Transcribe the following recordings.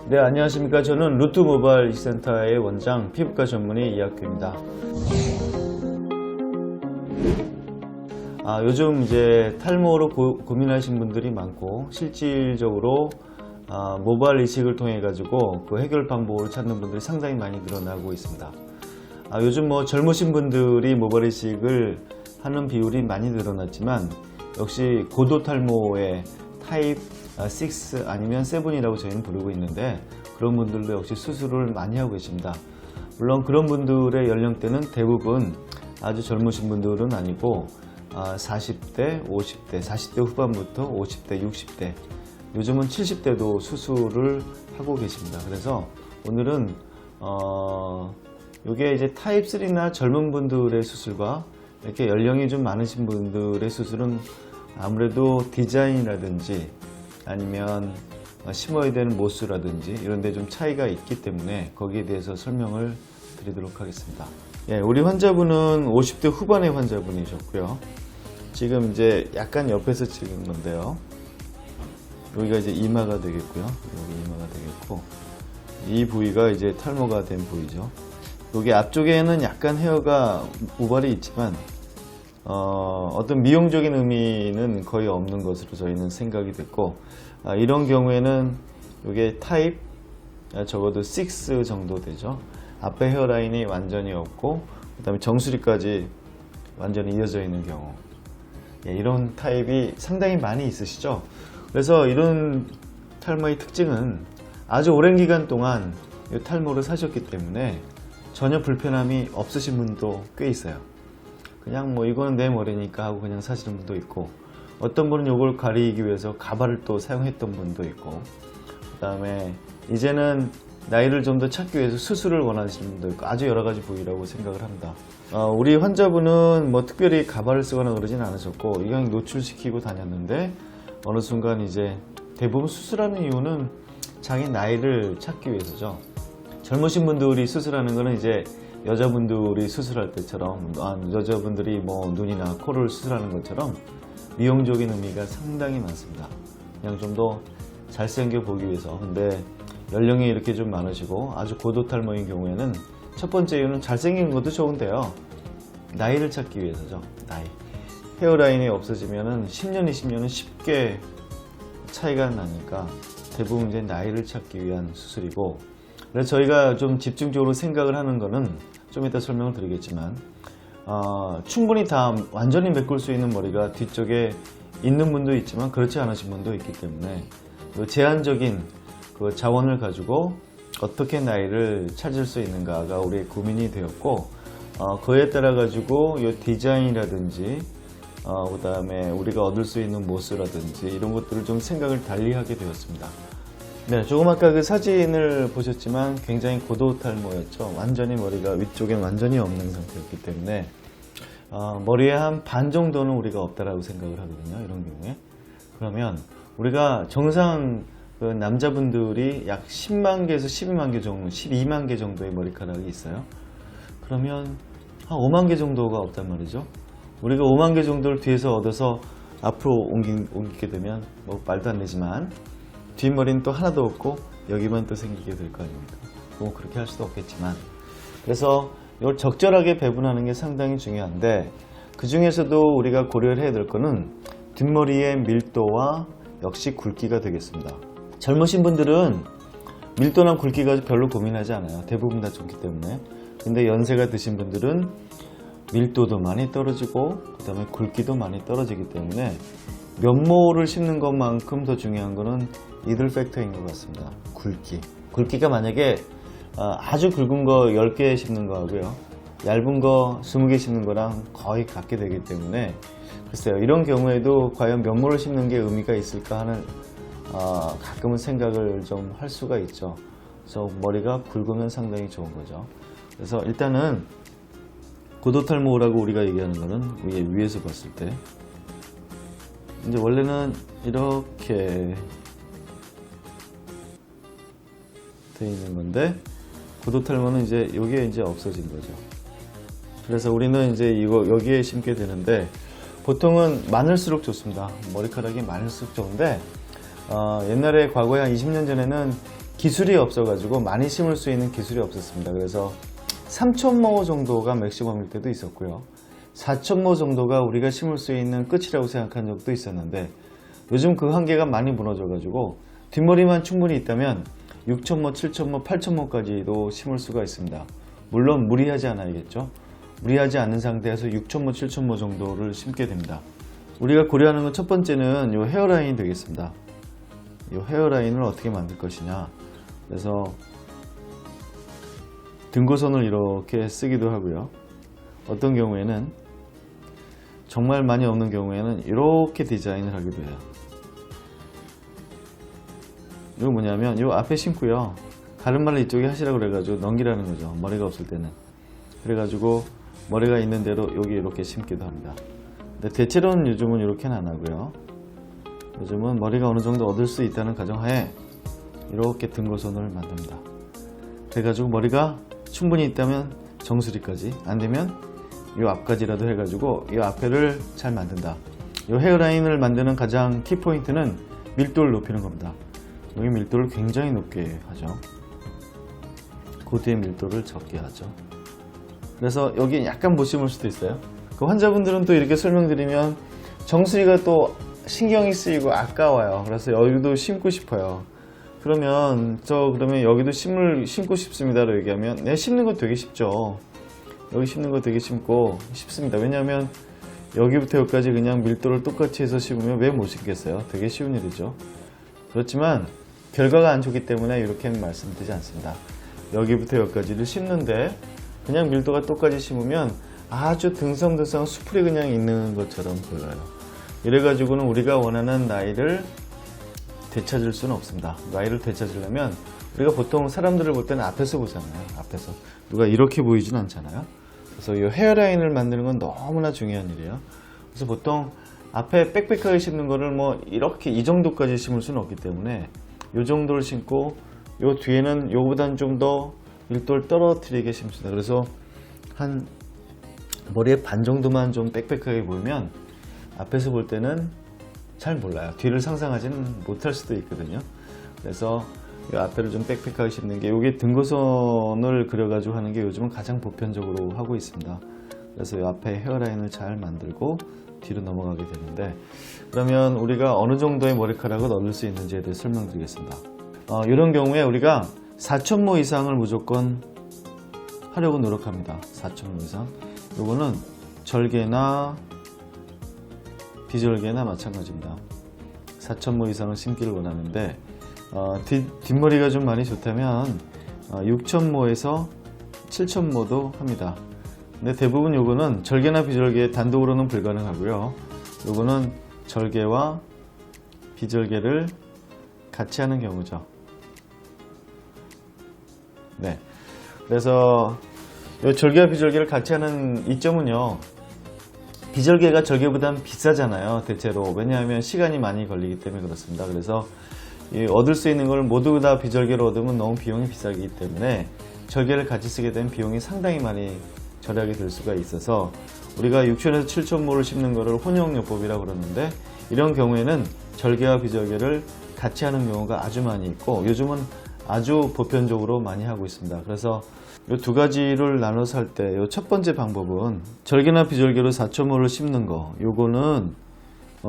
네, 안녕하십니까. 저는 루트 모바일 센터의 원장 피부과 전문의 이학규입니다. 요즘 이제 탈모로 고민하신 분들이 많고 실질적으로 모발 이식을 통해 가지고 그 해결 방법을 찾는 분들이 상당히 많이 늘어나고 있습니다. 요즘 뭐 젊으신 분들이 모발 이식을 하는 비율이 많이 늘어났지만 역시 고도 탈모의 타입 6 아니면 7이라고 저희는 부르고 있는데 그런 분들도 역시 수술을 많이 하고 계십니다. 물론 그런 분들의 연령대는 대부분 아주 젊으신 분들은 아니고 40대, 50대, 40대 후반부터 50대, 60대, 요즘은 70대도 수술을 하고 계십니다. 그래서 오늘은 이게 이제 타입 3나 젊은 분들의 수술과 이렇게 연령이 좀 많으신 분들의 수술은 아무래도 디자인이라든지 아니면 심어야 되는 모수라든지 이런 데 좀 차이가 있기 때문에 거기에 대해서 설명을 드리도록 하겠습니다. 예, 우리 환자분은 50대 후반의 환자분이셨고요. 지금 이제 약간 옆에서 찍은 건데요. 여기가 이제 이마가 되겠고요. 여기 이마가 되겠고, 이 부위가 이제 탈모가 된 부위죠. 여기 앞쪽에는 약간 헤어가 우발이 있지만 어떤 미용적인 의미는 거의 없는 것으로 저희는 생각이 됐고, 이런 경우에는 이게 타입 적어도 6 정도 되죠. 앞에 헤어라인이 완전히 없고 그 다음에 정수리까지 완전히 이어져 있는 경우, 이런 타입이 상당히 많이 있으시죠. 그래서 이런 탈모의 특징은 아주 오랜 기간 동안 이 탈모를 사셨기 때문에 전혀 불편함이 없으신 분도 꽤 있어요. 그냥 뭐 이거는 내 머리니까 하고 그냥 사시는 분도 있고, 어떤 분은 이걸 가리기 위해서 가발을 또 사용했던 분도 있고, 그 다음에 이제는 나이를 좀 더 찾기 위해서 수술을 원하시는 분도 있고, 아주 여러 가지 부위라고 생각을 합니다. 우리 환자분은 뭐 특별히 가발을 쓰거나 그러진 않으셨고 그냥 노출시키고 다녔는데 어느 순간 이제 대부분 수술하는 이유는 자기 나이를 찾기 위해서죠. 젊으신 분들이 수술하는 거는 이제 여자분들이 수술할 때처럼, 여자분들이 뭐 눈이나 코를 수술하는 것처럼 미용적인 의미가 상당히 많습니다. 그냥 좀 더 잘생겨 보기 위해서. 근데 연령이 이렇게 좀 많으시고 아주 고도 탈모인 경우에는 첫 번째 이유는 잘생긴 것도 좋은데요, 나이를 찾기 위해서죠. 나이. 헤어라인이 없어지면은 10년, 20년은 쉽게 차이가 나니까 대부분 이제 나이를 찾기 위한 수술이고, 그래서 저희가 좀 집중적으로 생각을 하는 거는 좀 이따 설명을 드리겠지만, 충분히 다 완전히 메꿀 수 있는 머리가 뒤쪽에 있는 분도 있지만 그렇지 않으신 분도 있기 때문에 제한적인 그 자원을 가지고 어떻게 나이를 찾을 수 있는가가 우리의 고민이 되었고, 그에 따라 가지고 이 디자인이라든지 그 다음에 우리가 얻을 수 있는 모수라든지 이런 것들을 좀 생각을 달리 하게 되었습니다. 네, 조금 아까 그 사진을 보셨지만 굉장히 고도 탈모였죠. 완전히 머리가 위쪽엔 완전히 없는 상태였기 때문에 머리에 한 반 정도는 우리가 없다라고 생각을 하거든요, 이런 경우에. 그러면 우리가 정상 그 남자분들이 약 10만 개에서 12만 개 정도, 12만 개 정도의 머리카락이 있어요. 그러면 한 5만 개 정도가 없단 말이죠. 우리가 5만 개 정도를 뒤에서 얻어서 앞으로 옮기게 되면 뭐 말도 안 되지만 뒷머리는 또 하나도 없고 여기만 또 생기게 될 거 아닙니까? 뭐 그렇게 할 수도 없겠지만, 그래서 이걸 적절하게 배분하는 게 상당히 중요한데, 그 중에서도 우리가 고려를 해야 될 거는 뒷머리의 밀도와 역시 굵기가 되겠습니다. 젊으신 분들은 밀도나 굵기가 별로 고민하지 않아요. 대부분 다 좋기 때문에. 근데 연세가 드신 분들은 밀도도 많이 떨어지고 그 다음에 굵기도 많이 떨어지기 때문에 면모를 심는 것만큼 더 중요한 거는 이들 팩터인 것 같습니다. 굵기가 만약에 아주 굵은 거 10개 심는 거하고요, 얇은 거 20개 심는 거랑 거의 같게 되기 때문에, 글쎄요, 이런 경우에도 과연 면모를 심는 게 의미가 있을까 하는 가끔은 생각을 좀 할 수가 있죠. 그래서 머리가 굵으면 상당히 좋은 거죠. 그래서 일단은 고도 탈모라고 우리가 얘기하는 거는 위에서 봤을 때 이제 원래는 이렇게 돼 있는 건데, 고도 탈모는 이제 여기에 이제 없어진 거죠. 그래서 우리는 이제 이거 여기에 심게 되는데, 보통은 많을수록 좋습니다. 머리카락이 많을수록 좋은데, 옛날에 과거에 한 20년 전에는 기술이 없어가지고 많이 심을 수 있는 기술이 없었습니다. 그래서 3,000모 정도가 맥시멈일 때도 있었고요. 4,000모 정도가 우리가 심을 수 있는 끝이라고 생각한 적도 있었는데 요즘 그 한계가 많이 무너져가지고 뒷머리만 충분히 있다면 6,000모, 7,000모, 8,000모까지도 심을 수가 있습니다. 물론 무리하지 않아야겠죠. 무리하지 않은 상태에서 6,000모, 7,000모 정도를 심게 됩니다. 우리가 고려하는 건 첫 번째는 이 헤어라인이 되겠습니다. 이 헤어라인을 어떻게 만들 것이냐. 그래서 등고선을 이렇게 쓰기도 하고요. 어떤 경우에는 정말 많이 없는 경우에는 이렇게 디자인을 하기도 해요. 이거 뭐냐면 이 앞에 심고요. 다른 말을 이쪽에 하시라고 그래가지고 넘기라는 거죠. 머리가 없을 때는. 그래가지고 머리가 있는 대로 여기 이렇게 심기도 합니다. 근데 대체로는 요즘은 이렇게는 안 하고요. 요즘은 머리가 어느 정도 얻을 수 있다는 가정하에 이렇게 등고선을 만듭니다. 그래가지고 머리가 충분히 있다면 정수리까지, 안 되면 이 앞까지라도 해가지고 이 앞에를 잘 만든다. 이 헤어라인을 만드는 가장 키포인트는 밀도를 높이는 겁니다. 여기 밀도를 굉장히 높게 하죠. 그 뒤에 밀도를 적게 하죠. 그래서 여기 약간 못 심을 수도 있어요. 그 환자분들은 또 이렇게 설명드리면 정수리가 또 신경이 쓰이고 아까워요. 그래서 여기도 심고 싶어요. 그러면 여기도 심고 싶습니다로 얘기하면 네, 심는 거 되게 쉽죠. 여기 심는 거 되게 쉽습니다. 왜냐하면 여기부터 여기까지 그냥 밀도를 똑같이 해서 심으면 왜 못 심겠어요? 되게 쉬운 일이죠. 그렇지만 결과가 안 좋기 때문에 이렇게는 말씀드리지 않습니다. 여기부터 여기까지를 심는데 그냥 밀도가 똑같이 심으면 아주 등성등성 수풀이 그냥 있는 것처럼 보여요. 이래가지고는 우리가 원하는 나이를 되찾을 수는 없습니다. 나이를 되찾으려면 우리가 보통 사람들을 볼 때는 앞에서 보잖아요. 앞에서 누가 이렇게 보이진 않잖아요. 그래서 이 헤어라인을 만드는 건 너무나 중요한 일이에요. 그래서 보통 앞에 빽빽하게 심는 거를 뭐 이렇게 이 정도까지 심을 수는 없기 때문에 이 정도를 심고 요 뒤에는 요보다는 좀 더 밀도를 떨어뜨리게 심습니다. 그래서 한 머리의 반 정도만 좀 빽빽하게 보이면 앞에서 볼 때는 잘 몰라요. 뒤를 상상하지는 못할 수도 있거든요. 그래서 이 앞에를 좀 빽빽하게 심는 게 이게 등고선을 그려가지고 하는 게 요즘은 가장 보편적으로 하고 있습니다. 그래서 이 앞에 헤어라인을 잘 만들고 뒤로 넘어가게 되는데 그러면 우리가 어느 정도의 머리카락을 얻을 수 있는지에 대해 설명드리겠습니다. 이런 경우에 우리가 4,000모 이상을 무조건 하려고 노력합니다. 4,000모 이상. 요거는 절개나 비절개나 마찬가지입니다. 4,000모 이상을 심기를 원하는데 뒷머리가 좀 많이 좋다면 6,000모에서 7,000모도 합니다. 근데 대부분 요거는 절개나 비절개 단독으로는 불가능하고요. 요거는 절개와 비절개를 같이 하는 경우죠. 네. 그래서 요 절개와 비절개를 같이 하는 이점은요. 비절개가 절개보다는 비싸잖아요. 대체로. 왜냐하면 시간이 많이 걸리기 때문에 그렇습니다. 그래서 얻을 수 있는 걸 모두 다 비절개로 얻으면 너무 비용이 비싸기 때문에 절개를 같이 쓰게 되면 비용이 상당히 많이 절약이 될 수가 있어서 우리가 6,000에서 7,000모를 심는 거를 혼용요법이라고 그러는데 이런 경우에는 절개와 비절개를 같이 하는 경우가 아주 많이 있고 요즘은 아주 보편적으로 많이 하고 있습니다. 그래서 이 두 가지를 나눠서 할 때 이 첫 번째 방법은 절개나 비절개로 4,000모를 심는 거. 요거는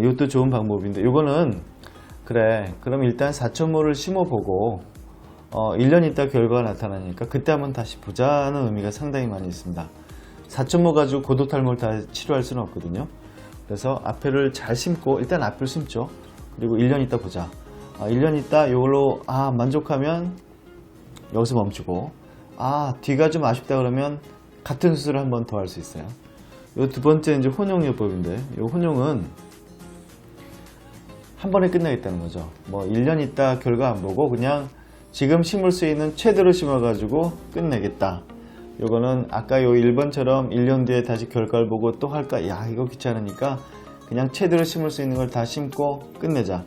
이것도 좋은 방법인데 요거는 그래 그럼 일단 4,000모를 심어보고 1년 있다 결과가 나타나니까 그때 한번 다시 보자는 의미가 상당히 많이 있습니다. 4,000모 가지고 고도탈모를 다 치료할 수는 없거든요. 그래서 앞에를 잘 심고 일단 앞을 심죠. 그리고 1년 있다 보자. 1년 있다 이걸로 만족하면 여기서 멈추고 뒤가 좀 아쉽다 그러면 같은 수술을 한 번 더 할 수 있어요. 요 두 번째 이제 혼용요법인데 요 혼용은 한 번에 끝내겠다는 거죠. 뭐 1년 있다 결과 안 보고 그냥 지금 심을 수 있는 최대로 심어가지고 끝내겠다. 요거는 아까 요 1번처럼 1년 뒤에 다시 결과를 보고 또 할까? 야 이거 귀찮으니까 그냥 최대로 심을 수 있는 걸 다 심고 끝내자.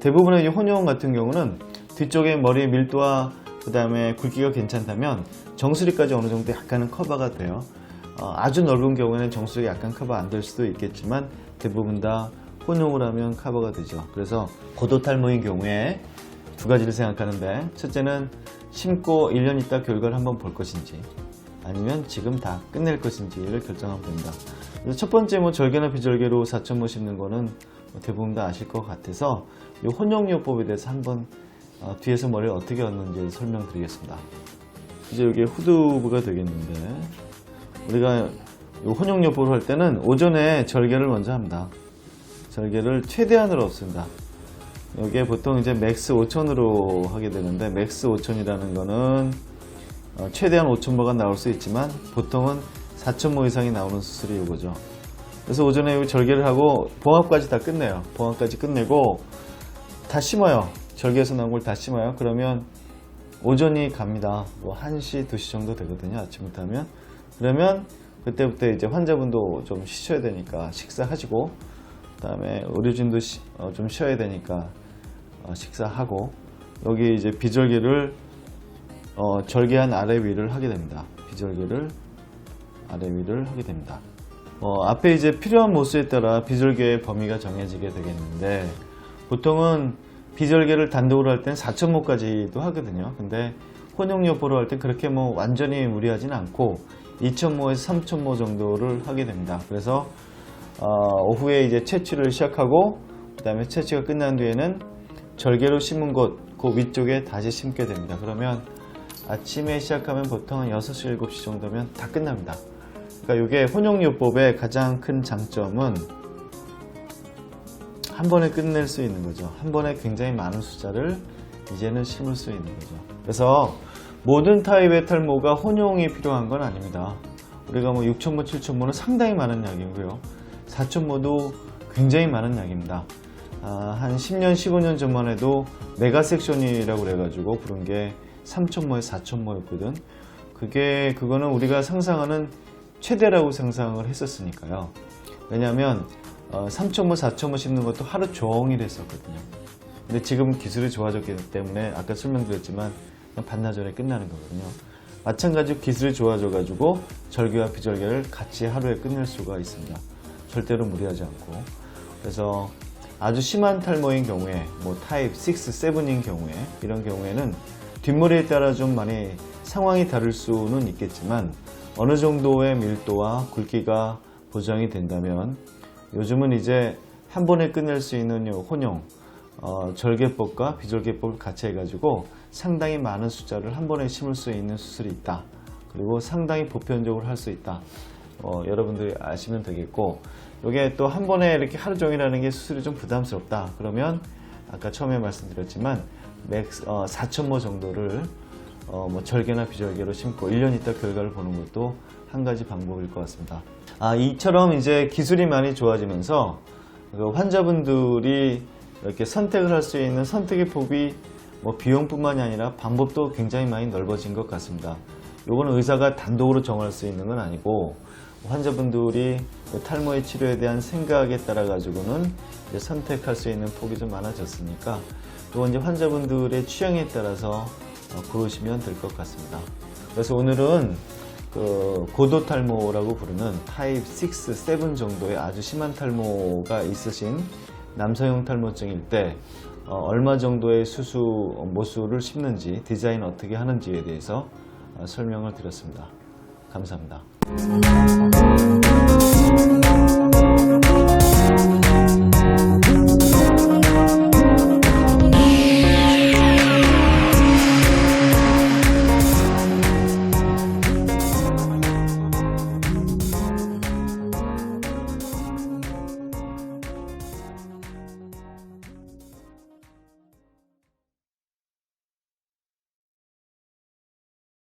대부분의 혼용 같은 경우는 뒤쪽에 머리의 밀도와 그 다음에 굵기가 괜찮다면 정수리까지 어느 정도 약간은 커버가 돼요. 아주 넓은 경우에는 정수리가 약간 커버 안 될 수도 있겠지만 대부분 다 혼용을 하면 커버가 되죠. 그래서 고도탈모인 경우에 두 가지를 생각하는데, 첫째는 심고 1년 있다 결과를 한번 볼 것인지 아니면 지금 다 끝낼 것인지를 결정하면 됩니다. 그래서 첫 번째 절개나 비절개로 4천모 심는 거는 대부분 다 아실 것 같아서 이 혼용요법에 대해서 한번 뒤에서 머리를 어떻게 얻는지 설명드리겠습니다. 이제 이게 후두부가 되겠는데, 우리가 이 혼용요법을 할 때는 오전에 절개를 먼저 합니다. 절개를 최대한으로 없습니다. 여기에 보통 이제 맥스 5천으로 하게 되는데, 맥스 5천이라는 거는 최대한 5천모가 나올 수 있지만 보통은 4천모 이상이 나오는 수술이 이거죠. 그래서 오전에 절개를 하고 봉합까지 다 끝내요. 봉합까지 끝내고 다 심어요. 절개에서 나온 걸 다 심어요. 그러면 오전이 갑니다. 뭐 1시, 2시 정도 되거든요. 아침부터 하면. 그러면 그때부터 이제 환자분도 좀 쉬셔야 되니까 식사하시고, 그 다음에 의료진도 좀 쉬어야 되니까 식사하고, 여기 이제 비절개를 절개한 아래 위를 하게 됩니다. 비절개를 아래 위를 하게 됩니다. 앞에 이제 필요한 모수에 따라 비절개의 범위가 정해지게 되겠는데, 보통은 비절개를 단독으로 할 땐 4천모까지도 하거든요. 근데 혼용요법으로 할 땐 그렇게 완전히 무리하진 않고 2천모에서 3천모 정도를 하게 됩니다. 그래서 오후에 이제 채취를 시작하고, 그 다음에 채취가 끝난 뒤에는 절개로 심은 곳, 그 위쪽에 다시 심게 됩니다. 그러면 아침에 시작하면 보통 한 6시, 7시 정도면 다 끝납니다. 그러니까 이게 혼용요법의 가장 큰 장점은 한 번에 끝낼 수 있는 거죠. 한 번에 굉장히 많은 숫자를 이제는 심을 수 있는 거죠. 그래서 모든 타입의 탈모가 혼용이 필요한 건 아닙니다. 우리가 6천모, 7천모는 상당히 많은 약이고요. 4천모도 굉장히 많은 약입니다. 한 10년, 15년 전만 해도 메가섹션이라고 그래가지고 부른 게 3천모에 4천모였거든. 그거는 우리가 상상하는 최대라고 상상을 했었으니까요. 왜냐하면 3천모, 4천모 심는 것도 하루 종일 했었거든요. 근데 지금 기술이 좋아졌기 때문에 아까 설명드렸지만 그냥 반나절에 끝나는 거거든요. 마찬가지로 기술이 좋아져가지고 절개와 비절개를 같이 하루에 끝낼 수가 있습니다. 절대로 무리하지 않고. 그래서 아주 심한 탈모인 경우에, 타입 6, 7인 경우에, 이런 경우에는 뒷머리에 따라 좀 많이 상황이 다를 수는 있겠지만 어느 정도의 밀도와 굵기가 보장이 된다면, 요즘은 이제 한 번에 끝낼 수 있는 혼용, 절개법과 비절개법을 같이 해가지고 상당히 많은 숫자를 한 번에 심을 수 있는 수술이 있다. 그리고 상당히 보편적으로 할 수 있다. 여러분들이 아시면 되겠고, 이게 또 한 번에 이렇게 하루 종일 하는 게 수술이 좀 부담스럽다. 그러면 아까 처음에 말씀드렸지만 4천모 정도를 절개나 비절개로 심고 1년 있다 결과를 보는 것도 한 가지 방법일 것 같습니다. 이처럼 이제 기술이 많이 좋아지면서 환자분들이 이렇게 선택을 할 수 있는 선택의 폭이 비용뿐만이 아니라 방법도 굉장히 많이 넓어진 것 같습니다. 이거는 의사가 단독으로 정할 수 있는 건 아니고, 환자분들이 탈모의 치료에 대한 생각에 따라 가지고는 이제 선택할 수 있는 폭이 좀 많아졌으니까, 이건 이제 환자분들의 취향에 따라서 고르시면 될 것 같습니다. 그래서 오늘은 고도 탈모라고 부르는 타입 6, 7 정도의 아주 심한 탈모가 있으신 남성형 탈모증일 때 얼마 정도의 모수를 심는지, 디자인 어떻게 하는지에 대해서 설명을 드렸습니다. 감사합니다.